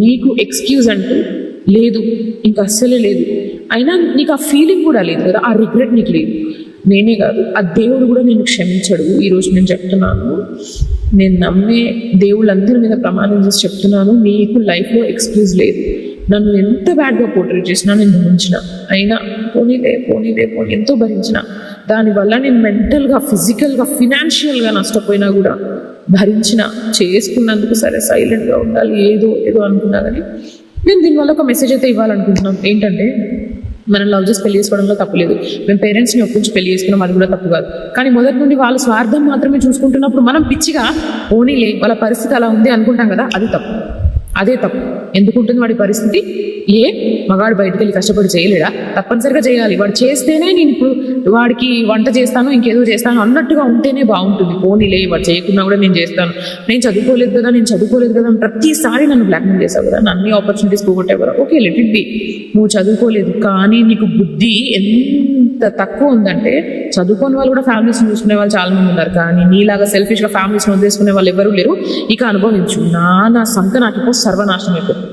నీకు ఎక్స్క్యూజ్ అంటూ లేదు, ఇంకా అస్సలే లేదు. అయినా నీకు ఆ ఫీలింగ్ కూడా లేదు కదా, ఆ రిగ్రెట్ నీకు లేదు. నేనే కాదు, ఆ దేవుడు కూడా నేను క్షమించడు. ఈరోజు నేను చెప్తున్నాను, నేను నమ్మే దేవుళ్ళందరి మీద ప్రమాణం చేసి చెప్తున్నాను, నీకు లైఫ్లో ఎక్స్క్యూజ్ లేదు. నన్ను ఎంత బ్యాడ్గా పోర్ట్రేట్ చేసినా నేను భరించిన, అయినా పోనీ ఎంతో భరించిన. దానివల్ల నేను మెంటల్గా, ఫిజికల్గా, ఫినాన్షియల్గా నష్టపోయినా కూడా భరించిన. చేసుకున్నందుకు సరే సైలెంట్గా ఉండాలి ఏదో అనుకున్నా కానీ నేను దీనివల్ల ఒక మెసేజ్ అయితే ఇవ్వాలనుకుంటున్నాను. ఏంటంటే, మనం లవ్ చేసి పెళ్లి చేసుకోవడంలో తప్పు లేదు. మేము పేరెంట్స్ని ఒప్పించి పెళ్లి చేసుకున్నాం, అది కూడా తప్పు కాదు. కానీ మొదటి నుండి వాళ్ళ స్వార్థం మాత్రమే చూసుకుంటున్నప్పుడు మనం పిచ్చిగా పోనీలే వాళ్ళ పరిస్థితి అలా ఉంది అనుకుంటాం కదా, అది తప్పు. అదే తప్పు. ఎందుకుంటుంది వాడి పరిస్థితి? మగాడు బయటకు వెళ్ళి కష్టపడి చేయలేడా? తప్పనిసరిగా చేయాలి. వాడు చేస్తేనే నేను ఇప్పుడు వాడికి వంట చేస్తాను, ఇంకేదో చేస్తాను అన్నట్టుగా ఉంటేనే బాగుంటుంది. పోనీలే వాడు చేయకున్నా కూడా నేను చేస్తాను, నేను చదువుకోలేదు కదా ప్రతిసారి నన్ను బ్లాక్మెయిల్ చేసావు కదా, అన్ని ఆపర్చునిటీస్ పోగొట్టావు కదా, ఓకే లెట్ ఇట్ బి. నువ్వు చదువుకోలేదు కానీ నీకు బుద్ధి ఎంత తక్కువ ఉందంటే, చదువుకోని వాళ్ళు కూడా ఫ్యామిలీస్ని చూసుకునే వాళ్ళు చాలా మంది ఉన్నారు, కానీ నీలాగా సెల్ఫిష్గా ఫ్యామిలీస్ని వదిలేసుకునే వాళ్ళు ఎవరూ లేరు. ఇక అనుభవించు. నా సంఖ నాకు సర్వనాశనం అయిపోతుంది.